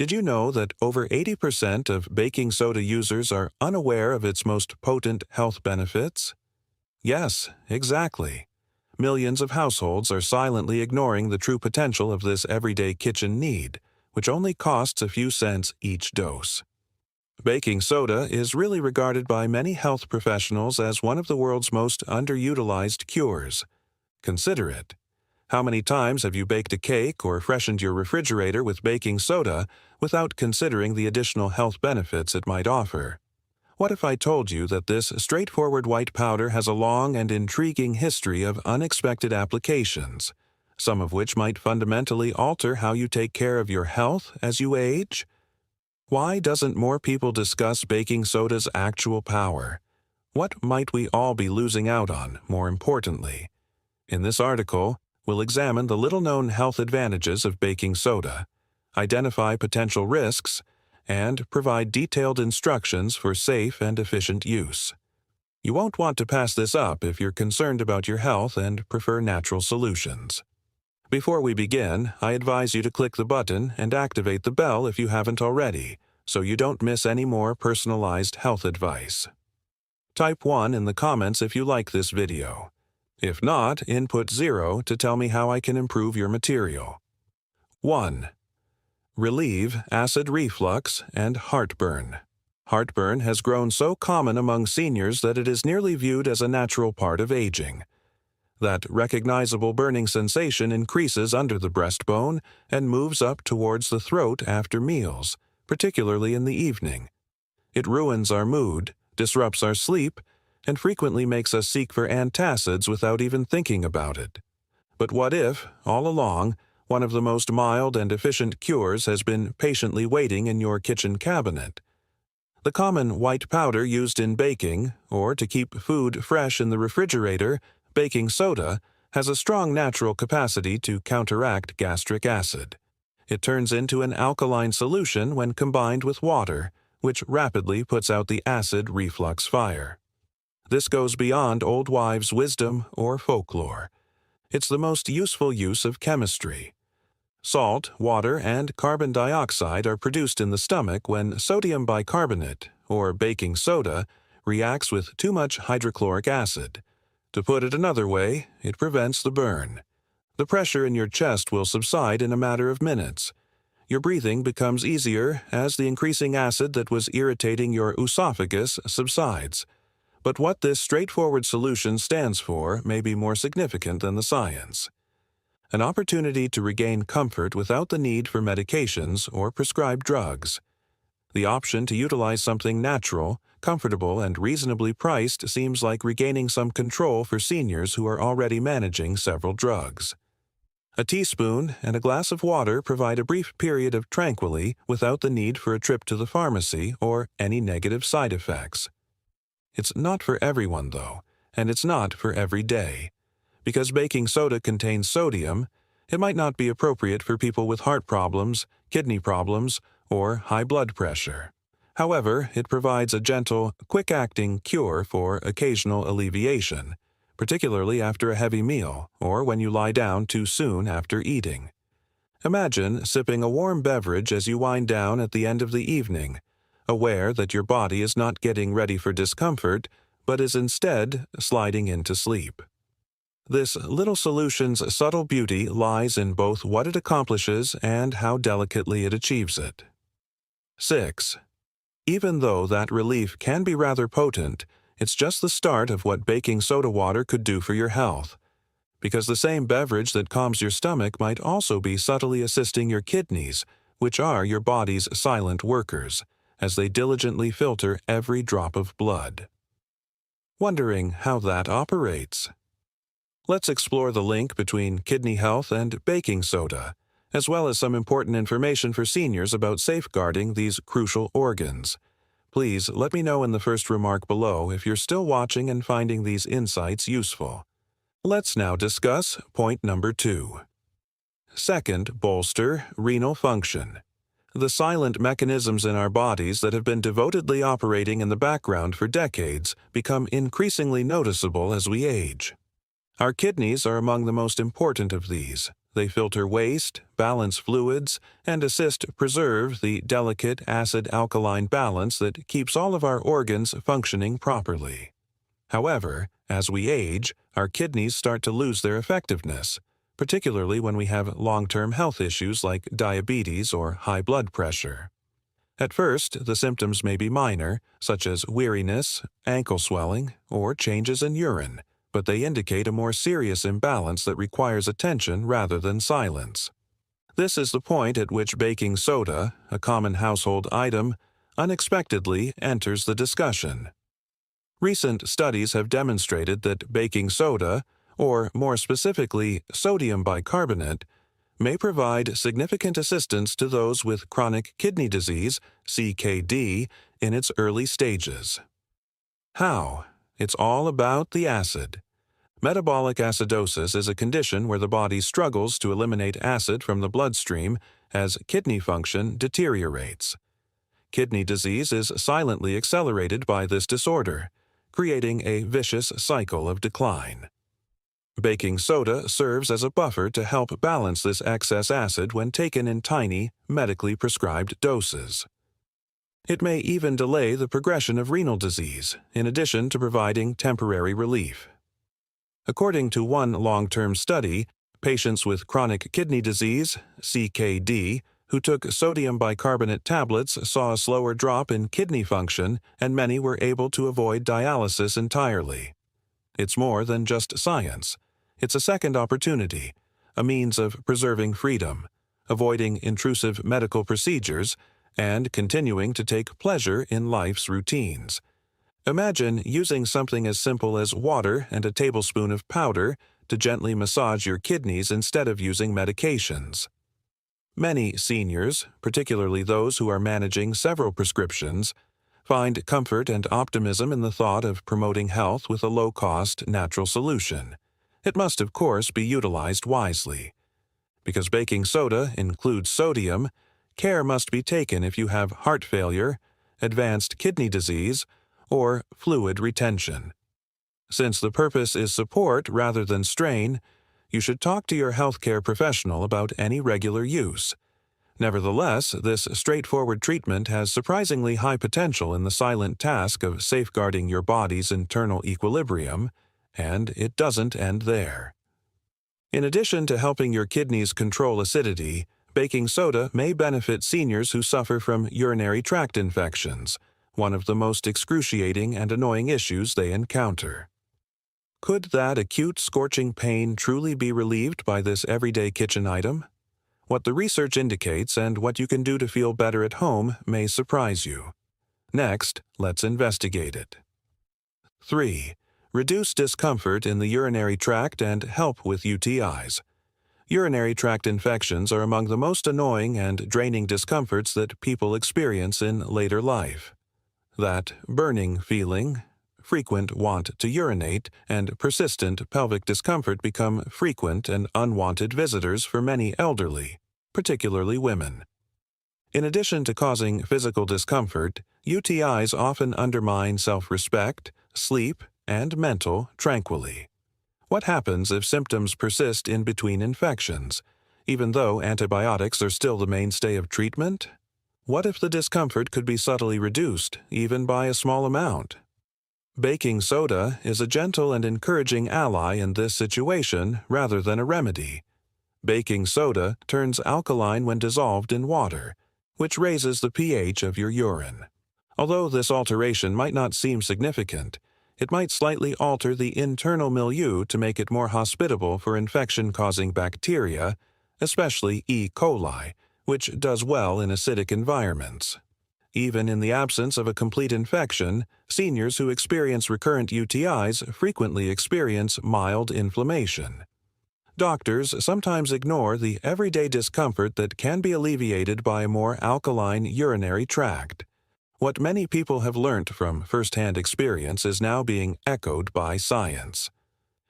Did you know that over 80% of baking soda users are unaware of its most potent health benefits? Yes, exactly. Millions of households are silently ignoring the true potential of this everyday kitchen need, which only costs a few cents each dose. Baking soda is really regarded by many health professionals as one of the world's most underutilized cures. Consider it. How many times have you baked a cake or freshened your refrigerator with baking soda without considering the additional health benefits it might offer? What if I told you that this straightforward white powder has a long and intriguing history of unexpected applications, some of which might fundamentally alter how you take care of your health as you age? Why doesn't more people discuss baking soda's actual power? What might we all be losing out on, more importantly? In this article, we'll examine the little-known health advantages of baking soda, identify potential risks, and provide detailed instructions for safe and efficient use. You won't want to pass this up if you're concerned about your health and prefer natural solutions. Before we begin, I advise you to click the button and activate the bell if you haven't already, so you don't miss any more personalized health advice. Type 1 in the comments if you like this video. If not, input 0 to tell me how I can improve your material. 1. Relieve acid reflux and heartburn. Heartburn has grown so common among seniors that it is nearly viewed as a natural part of aging. That recognizable burning sensation increases under the breastbone and moves up towards the throat after meals, particularly in the evening. It ruins our mood, disrupts our sleep, and frequently makes us seek for antacids without even thinking about it. But what if, all along, one of the most mild and efficient cures has been patiently waiting in your kitchen cabinet? The common white powder used in baking, or to keep food fresh in the refrigerator, baking soda, has a strong natural capacity to counteract gastric acid. It turns into an alkaline solution when combined with water, which rapidly puts out the acid reflux fire. This goes beyond old wives' wisdom or folklore. It's the most useful use of chemistry. Salt, water, and carbon dioxide are produced in the stomach when sodium bicarbonate, or baking soda, reacts with too much hydrochloric acid. To put it another way, it prevents the burn. The pressure in your chest will subside in a matter of minutes. Your breathing becomes easier as the increasing acid that was irritating your esophagus subsides. But what this straightforward solution stands for may be more significant than the science. An opportunity to regain comfort without the need for medications or prescribed drugs. The option to utilize something natural, comfortable, and reasonably priced seems like regaining some control for seniors who are already managing several drugs. A teaspoon and a glass of water provide a brief period of tranquility without the need for a trip to the pharmacy or any negative side effects. It's not for everyone, though, and it's not for every day. Because baking soda contains sodium, it might not be appropriate for people with heart problems, kidney problems, or high blood pressure. However, it provides a gentle, quick-acting cure for occasional alleviation, particularly after a heavy meal or when you lie down too soon after eating. Imagine sipping a warm beverage as you wind down at the end of the evening, aware that your body is not getting ready for discomfort, but is instead sliding into sleep. This little solution's subtle beauty lies in both what it accomplishes and how delicately it achieves it. 6. Even though that relief can be rather potent, it's just the start of what baking soda water could do for your health. Because the same beverage that calms your stomach might also be subtly assisting your kidneys, which are your body's silent workers, as they diligently filter every drop of blood. Wondering how that operates? Let's explore the link between kidney health and baking soda, as well as some important information for seniors about safeguarding these crucial organs. Please let me know in the first remark below if you're still watching and finding these insights useful. Let's now discuss point number 2. Second, bolster renal function. The silent mechanisms in our bodies that have been devotedly operating in the background for decades become increasingly noticeable as we age. Our kidneys are among the most important of these, They filter waste, balance fluids, and assist preserve the delicate acid-alkaline balance that keeps all of our organs functioning properly. However, as we age, our kidneys start to lose their effectiveness, particularly when we have long-term health issues like diabetes or high blood pressure. At first, the symptoms may be minor, such as weariness, ankle swelling, or changes in urine, but they indicate a more serious imbalance that requires attention rather than silence. This is the point at which baking soda, a common household item, unexpectedly enters the discussion. Recent studies have demonstrated that baking soda, or more specifically sodium bicarbonate, may provide significant assistance to those with chronic kidney disease, CKD, in its early stages. How? It's all about the acid. Metabolic acidosis is a condition where the body struggles to eliminate acid from the bloodstream as kidney function deteriorates. Kidney disease is silently accelerated by this disorder, creating a vicious cycle of decline. Baking soda serves as a buffer to help balance this excess acid when taken in tiny, medically prescribed doses. It may even delay the progression of renal disease, in addition to providing temporary relief. According to one long-term study, patients with chronic kidney disease, CKD, who took sodium bicarbonate tablets saw a slower drop in kidney function, and many were able to avoid dialysis entirely. It's more than just science. It's a second opportunity, a means of preserving freedom, avoiding intrusive medical procedures, and continuing to take pleasure in life's routines. Imagine using something as simple as water and a tablespoon of powder to gently massage your kidneys instead of using medications. Many seniors, particularly those who are managing several prescriptions, find comfort and optimism in the thought of promoting health with a low-cost, natural solution. It must, of course, be utilized wisely. Because baking soda includes sodium, care must be taken if you have heart failure, advanced kidney disease, or fluid retention. Since the purpose is support rather than strain, you should talk to your healthcare professional about any regular use. Nevertheless, this straightforward treatment has surprisingly high potential in the silent task of safeguarding your body's internal equilibrium, and it doesn't end there. In addition to helping your kidneys control acidity, baking soda may benefit seniors who suffer from urinary tract infections, one of the most excruciating and annoying issues they encounter. Could that acute scorching pain truly be relieved by this everyday kitchen item? What the research indicates and what you can do to feel better at home may surprise you. Next, let's investigate it. 3. Reduce discomfort in the urinary tract and help with UTIs. Urinary tract infections are among the most annoying and draining discomforts that people experience in later life. That burning feeling, frequent want to urinate, and persistent pelvic discomfort become frequent and unwanted visitors for many elderly, particularly women. In addition to causing physical discomfort, UTIs often undermine self-respect, sleep, and mental tranquility. What happens if symptoms persist in between infections, even though antibiotics are still the mainstay of treatment? What if the discomfort could be subtly reduced, even by a small amount? Baking soda is a gentle and encouraging ally in this situation rather than a remedy. Baking soda turns alkaline when dissolved in water, which raises the pH of your urine. Although this alteration might not seem significant, it might slightly alter the internal milieu to make it more hospitable for infection-causing bacteria, especially E. coli, which does well in acidic environments. Even in the absence of a complete infection, seniors who experience recurrent UTIs frequently experience mild inflammation. Doctors sometimes ignore the everyday discomfort that can be alleviated by a more alkaline urinary tract. What many people have learnt from first-hand experience is now being echoed by science.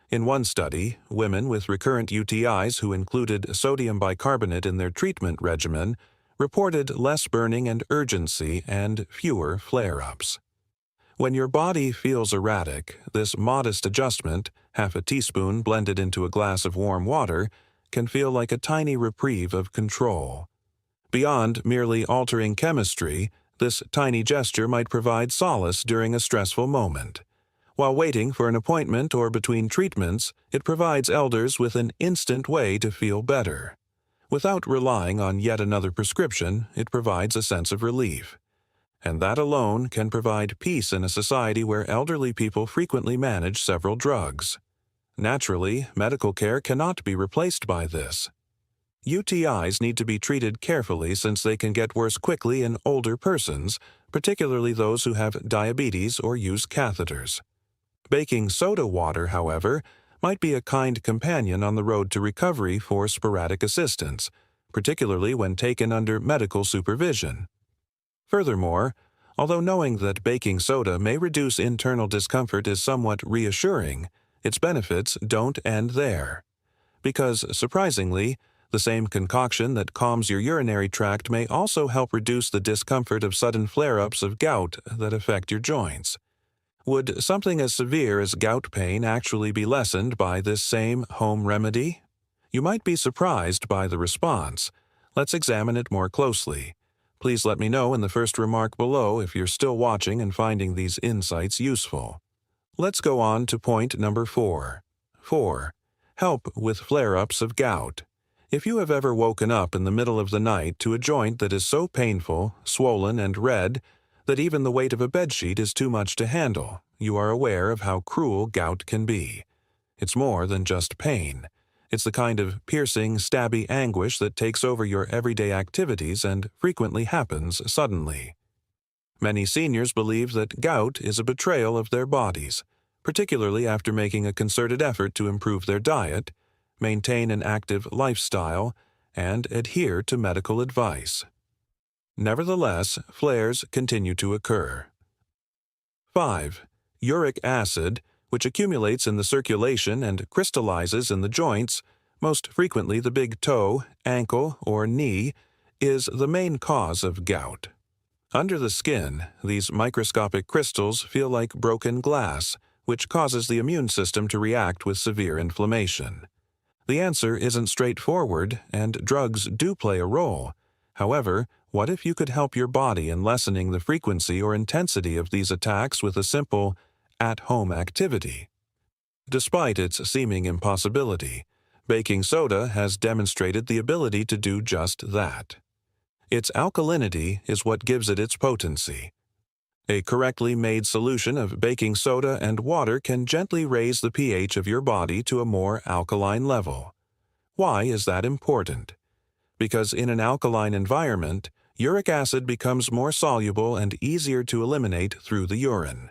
In one study, women with recurrent UTIs who included sodium bicarbonate in their treatment regimen reported less burning and urgency and fewer flare-ups. When your body feels erratic, this modest adjustment, half a teaspoon blended into a glass of warm water, can feel like a tiny reprieve of control. Beyond merely altering chemistry, this tiny gesture might provide solace during a stressful moment. While waiting for an appointment or between treatments, it provides elders with an instant way to feel better. Without relying on yet another prescription, it provides a sense of relief. And that alone can provide peace in a society where elderly people frequently manage several drugs. Naturally, medical care cannot be replaced by this. UTIs need to be treated carefully since they can get worse quickly in older persons, particularly those who have diabetes or use catheters. Baking soda water, however, might be a kind companion on the road to recovery for sporadic assistance, particularly when taken under medical supervision. Furthermore, although knowing that baking soda may reduce internal discomfort is somewhat reassuring, its benefits don't end there. Because, surprisingly, the same concoction that calms your urinary tract may also help reduce the discomfort of sudden flare-ups of gout that affect your joints. Would something as severe as gout pain actually be lessened by this same home remedy? You might be surprised by the response. Let's examine it more closely. Please let me know in the first remark below if you're still watching and finding these insights useful. Let's go on to point number 4. 4. Help with flare-ups of gout. If you have ever woken up in the middle of the night to a joint that is so painful, swollen, and red that even the weight of a bedsheet is too much to handle, you are aware of how cruel gout can be. It's more than just pain. It's the kind of piercing, stabby anguish that takes over your everyday activities and frequently happens suddenly. Many seniors believe that gout is a betrayal of their bodies, particularly after making a concerted effort to improve their diet, maintain an active lifestyle, and adhere to medical advice. Nevertheless, flares continue to occur. 5. Uric acid, which accumulates in the circulation and crystallizes in the joints, most frequently the big toe, ankle, or knee, is the main cause of gout. Under the skin, these microscopic crystals feel like broken glass, which causes the immune system to react with severe inflammation. The answer isn't straightforward, and drugs do play a role. However, what if you could help your body in lessening the frequency or intensity of these attacks with a simple, at-home activity? Despite its seeming impossibility, baking soda has demonstrated the ability to do just that. Its alkalinity is what gives it its potency. A correctly made solution of baking soda and water can gently raise the pH of your body to a more alkaline level. Why is that important? Because in an alkaline environment, uric acid becomes more soluble and easier to eliminate through the urine.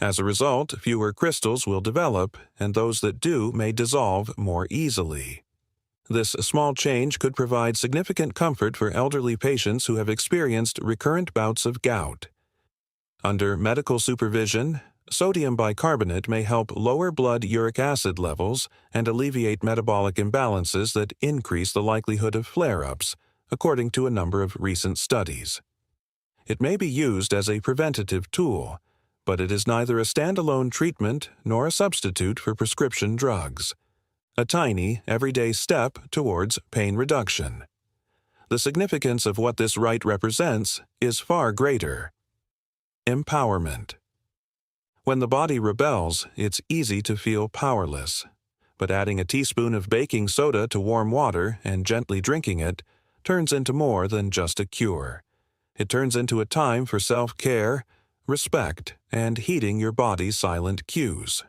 As a result, fewer crystals will develop, and those that do may dissolve more easily. This small change could provide significant comfort for elderly patients who have experienced recurrent bouts of gout. Under medical supervision, sodium bicarbonate may help lower blood uric acid levels and alleviate metabolic imbalances that increase the likelihood of flare-ups, according to a number of recent studies. It may be used as a preventative tool, but it is neither a standalone treatment nor a substitute for prescription drugs. A tiny, everyday step towards pain reduction. The significance of what this right represents is far greater. Empowerment. When the body rebels, it's easy to feel powerless. But adding a teaspoon of baking soda to warm water and gently drinking it turns into more than just a cure. It turns into a time for self-care, respect, and heeding your body's silent cues.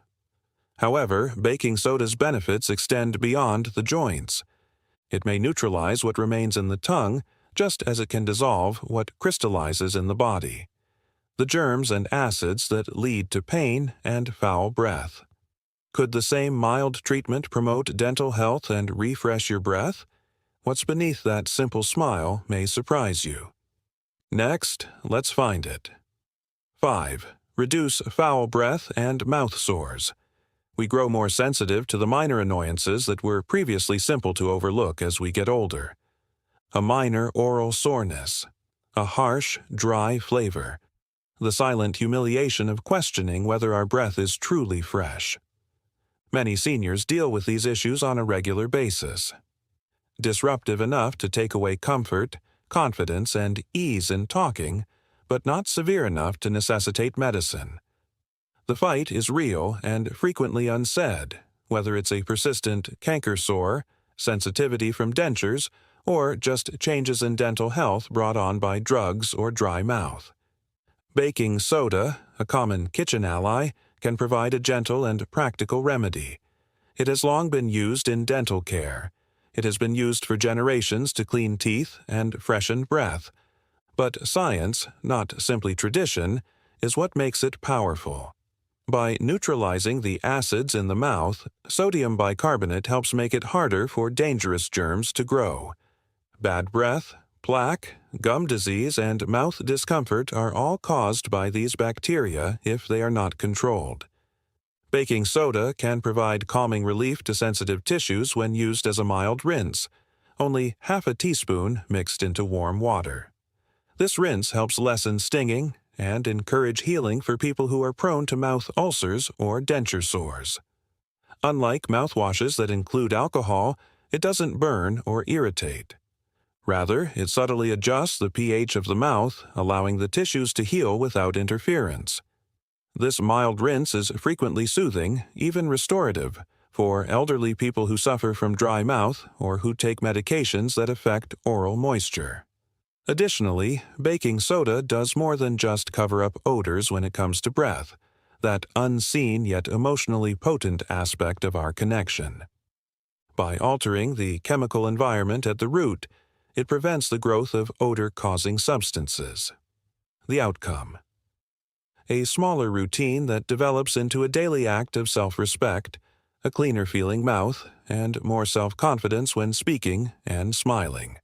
However, baking soda's benefits extend beyond the joints. It may neutralize what remains in the tongue, just as it can dissolve what crystallizes in the body. The germs and acids that lead to pain and foul breath. Could the same mild treatment promote dental health and refresh your breath? What's beneath that simple smile may surprise you. Next, let's find it. 5. Reduce foul breath and mouth sores. We grow more sensitive to the minor annoyances that were previously simple to overlook as we get older. A minor oral soreness. A harsh, dry flavor. The silent humiliation of questioning whether our breath is truly fresh. Many seniors deal with these issues on a regular basis. disruptive enough to take away comfort, confidence, and ease in talking, but not severe enough to necessitate medicine. The fight is real and frequently unsaid, whether it's a persistent canker sore, sensitivity from dentures, or just changes in dental health brought on by drugs or dry mouth. Baking soda, a common kitchen ally, can provide a gentle and practical remedy. It has long been used in dental care. It has been used for generations to clean teeth and freshen breath. But science, not simply tradition, is what makes it powerful. By neutralizing the acids in the mouth, sodium bicarbonate helps make it harder for dangerous germs to grow. Bad breath, plaque, gum disease, and mouth discomfort are all caused by these bacteria if they are not controlled. Baking soda can provide calming relief to sensitive tissues when used as a mild rinse, only half a teaspoon mixed into warm water. This rinse helps lessen stinging and encourage healing for people who are prone to mouth ulcers or denture sores. Unlike mouthwashes that include alcohol, it doesn't burn or irritate. Rather, it subtly adjusts the pH of the mouth, allowing the tissues to heal without interference. This mild rinse is frequently soothing, even restorative, for elderly people who suffer from dry mouth or who take medications that affect oral moisture. Additionally, baking soda does more than just cover up odors when it comes to breath, that unseen yet emotionally potent aspect of our connection. By altering the chemical environment at the root, it prevents the growth of odor-causing substances. The outcome: a smaller routine that develops into a daily act of self-respect, a cleaner-feeling mouth, and more self-confidence when speaking and smiling.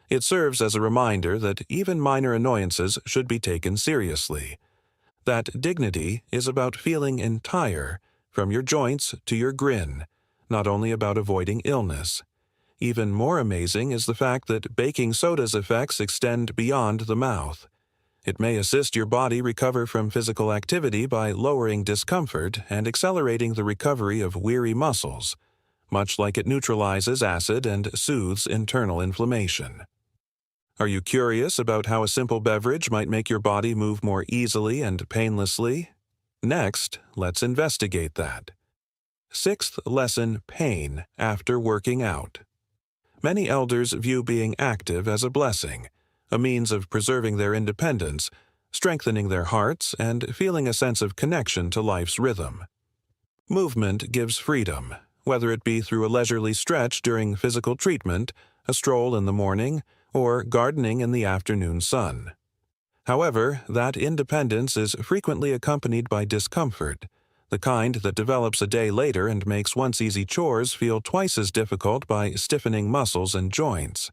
It serves as a reminder that even minor annoyances should be taken seriously, that dignity is about feeling entire, from your joints to your grin, not only about avoiding illness. Even more amazing is the fact that baking soda's effects extend beyond the mouth. It may assist your body recover from physical activity by lowering discomfort and accelerating the recovery of weary muscles, much like it neutralizes acid and soothes internal inflammation. Are you curious about how a simple beverage might make your body move more easily and painlessly? Next, let's investigate that. Sixth lesson: pain after working out. Many elders view being active as a blessing, a means of preserving their independence, strengthening their hearts, and feeling a sense of connection to life's rhythm. Movement gives freedom, whether it be through a leisurely stretch during physical treatment, a stroll in the morning, or gardening in the afternoon sun. However, that independence is frequently accompanied by discomfort, the kind that develops a day later and makes once easy chores feel twice as difficult by stiffening muscles and joints.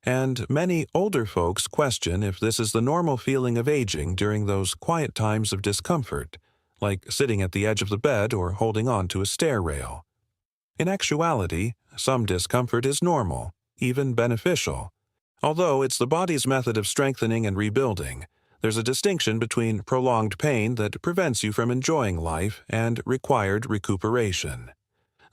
And many older folks question if this is the normal feeling of aging during those quiet times of discomfort, like sitting at the edge of the bed or holding on to a stair rail. In actuality, some discomfort is normal, even beneficial. Although it's the body's method of strengthening and rebuilding, there's a distinction between prolonged pain that prevents you from enjoying life and required recuperation.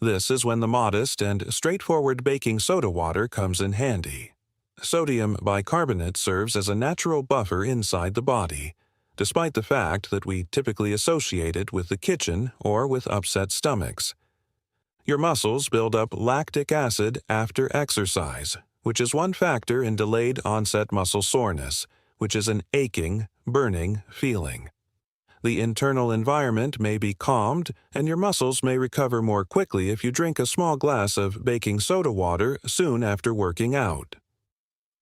This is when the modest and straightforward baking soda water comes in handy. Sodium bicarbonate serves as a natural buffer inside the body, despite the fact that we typically associate it with the kitchen or with upset stomachs. Your muscles build up lactic acid after exercise, which is one factor in delayed onset muscle soreness, which is an aching, burning feeling. The internal environment may be calmed, and your muscles may recover more quickly if you drink a small glass of baking soda water soon after working out.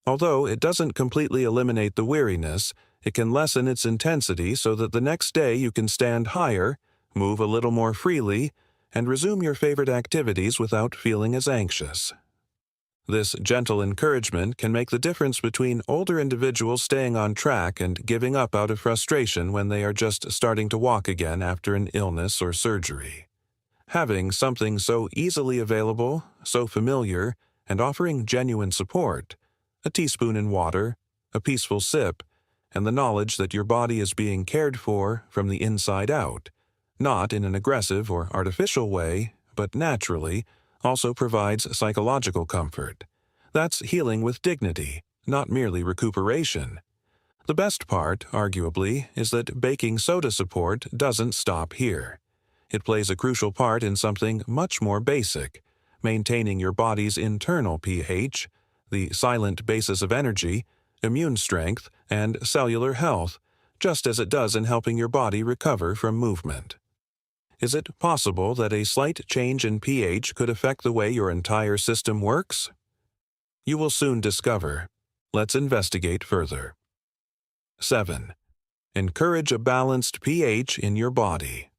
Although it doesn't completely eliminate the weariness, it can lessen its intensity so that the next day you can stand higher, move a little more freely, and resume your favorite activities without feeling as anxious. This gentle encouragement can make the difference between older individuals staying on track and giving up out of frustration when they are just starting to walk again after an illness or surgery. Having something so easily available, so familiar, and offering genuine support, a teaspoon in water, a peaceful sip, and the knowledge that your body is being cared for from the inside out, not in an aggressive or artificial way, but naturally, also provides psychological comfort. That's healing with dignity, not merely recuperation. The best part, arguably, is that baking soda support doesn't stop here. It plays a crucial part in something much more basic, maintaining your body's internal pH, the silent basis of energy, immune strength, and cellular health, just as it does in helping your body recover from movement. Is it possible that a slight change in pH could affect the way your entire system works? You will soon discover. Let's investigate further. 7. Encourage a balanced pH in your body.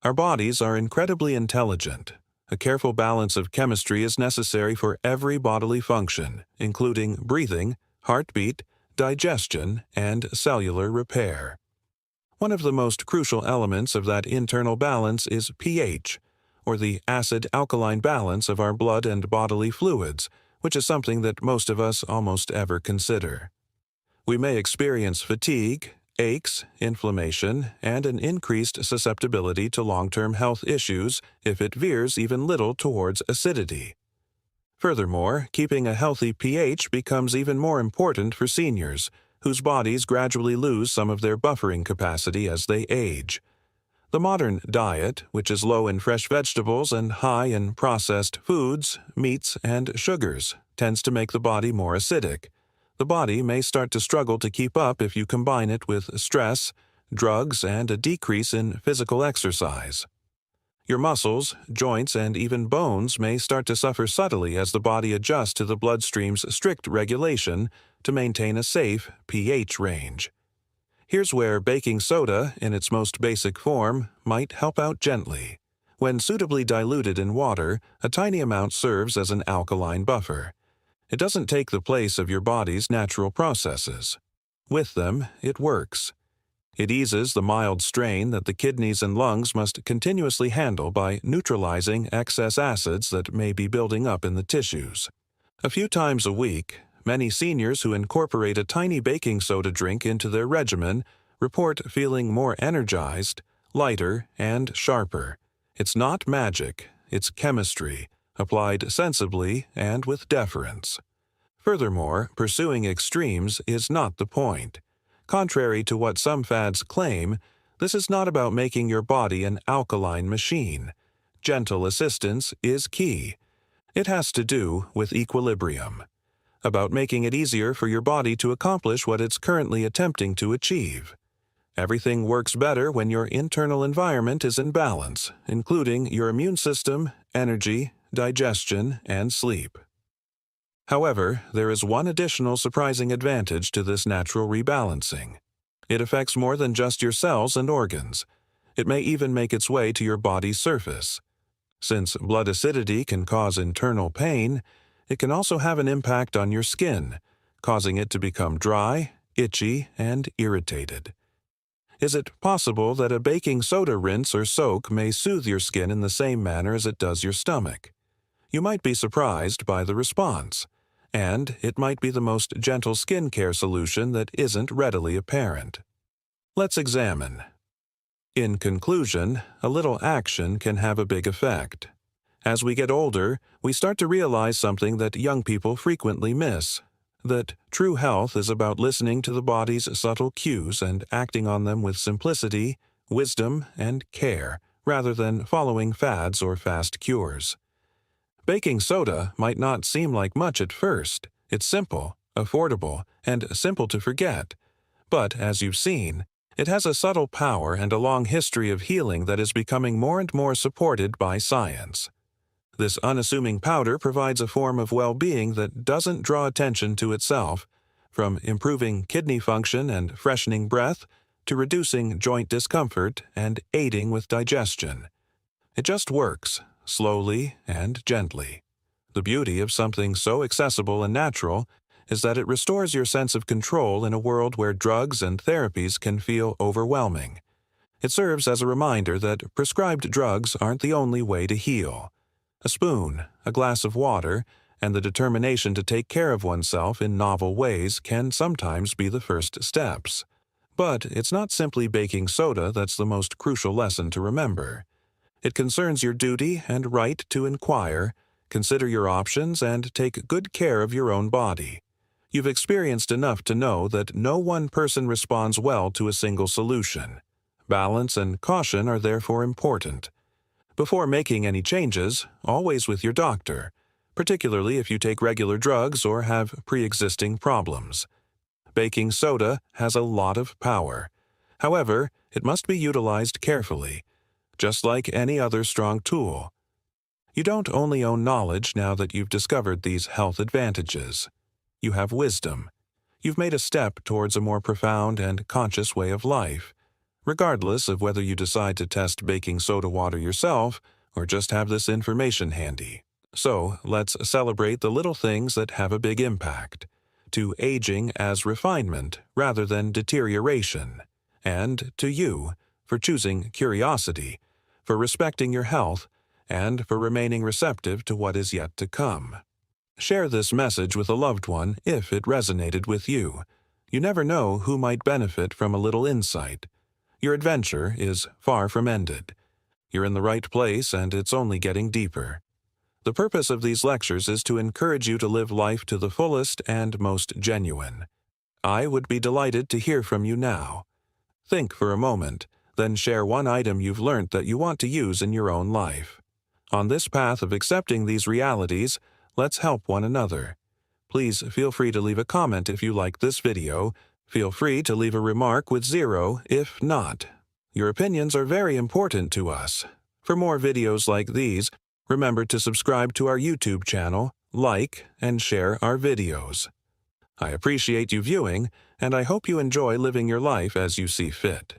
Our bodies are incredibly intelligent. A careful balance of chemistry is necessary for every bodily function, including breathing, heartbeat, digestion, and cellular repair. One of the most crucial elements of that internal balance is pH, or the acid-alkaline balance of our blood and bodily fluids, which is something that most of us almost ever consider. We may experience fatigue, aches, inflammation, and an increased susceptibility to long-term health issues if it veers even little towards acidity. Furthermore, keeping a healthy pH becomes even more important for seniors, whose bodies gradually lose some of their buffering capacity as they age. The modern diet, which is low in fresh vegetables and high in processed foods, meats, and sugars, tends to make the body more acidic. The body may start to struggle to keep up if you combine it with stress, drugs, and a decrease in physical exercise. Your muscles, joints, and even bones may start to suffer subtly as the body adjusts to the bloodstream's strict regulation to maintain a safe pH range. Here's where baking soda, in its most basic form, might help out gently. When suitably diluted in water, a tiny amount serves as an alkaline buffer. It doesn't take the place of your body's natural processes. With them, it works. It eases the mild strain that the kidneys and lungs must continuously handle by neutralizing excess acids that may be building up in the tissues. A few times a week, many seniors who incorporate a tiny baking soda drink into their regimen report feeling more energized, lighter, and sharper. It's not magic, it's chemistry, applied sensibly and with deference. Furthermore, pursuing extremes is not the point. Contrary to what some fads claim, this is not about making your body an alkaline machine. Gentle assistance is key. It has to do with equilibrium, about making it easier for your body to accomplish what it's currently attempting to achieve. Everything works better when your internal environment is in balance, including your immune system, energy, digestion, and sleep. However, there is one additional surprising advantage to this natural rebalancing. It affects more than just your cells and organs. It may even make its way to your body's surface. Since blood acidity can cause internal pain, it can also have an impact on your skin, causing it to become dry, itchy, and irritated. Is it possible that a baking soda rinse or soak may soothe your skin in the same manner as it does your stomach? You might be surprised by the response, and it might be the most gentle skincare solution that isn't readily apparent. Let's examine. In conclusion, a little action can have a big effect. As we get older, we start to realize something that young people frequently miss, that true health is about listening to the body's subtle cues and acting on them with simplicity, wisdom, and care, rather than following fads or fast cures. Baking soda might not seem like much at first. It's simple, affordable, and simple to forget. But, as you've seen, it has a subtle power and a long history of healing that is becoming more and more supported by science. This unassuming powder provides a form of well-being that doesn't draw attention to itself, from improving kidney function and freshening breath to reducing joint discomfort and aiding with digestion. It just works, slowly and gently. The beauty of something so accessible and natural is that it restores your sense of control in a world where drugs and therapies can feel overwhelming. It serves as a reminder that prescribed drugs aren't the only way to heal. A spoon, a glass of water, and the determination to take care of oneself in novel ways can sometimes be the first steps. But it's not simply baking soda that's the most crucial lesson to remember. It concerns your duty and right to inquire, consider your options, and take good care of your own body. You've experienced enough to know that no one person responds well to a single solution. Balance and caution are therefore important. Before making any changes, always with your doctor, particularly if you take regular drugs or have pre-existing problems. Baking soda has a lot of power. However, it must be utilized carefully, just like any other strong tool. You don't only own knowledge now that you've discovered these health advantages. You have wisdom. You've made a step towards a more profound and conscious way of life, regardless of whether you decide to test baking soda water yourself or just have this information handy. So, let's celebrate the little things that have a big impact, to aging as refinement rather than deterioration, and to you for choosing curiosity, for respecting your health, and for remaining receptive to what is yet to come. Share this message with a loved one if it resonated with you. You never know who might benefit from a little insight. Your adventure is far from ended. You're in the right place, and it's only getting deeper. The purpose of these lectures is to encourage you to live life to the fullest and most genuine. I would be delighted to hear from you now. Think for a moment, then share one item you've learned that you want to use in your own life. On this path of accepting these realities, let's help one another. Please feel free to leave a comment if you like this video. Feel free to leave a remark with 0 if not. Your opinions are very important to us. For more videos like these, remember to subscribe to our YouTube channel, like, and share our videos. I appreciate you viewing, and I hope you enjoy living your life as you see fit.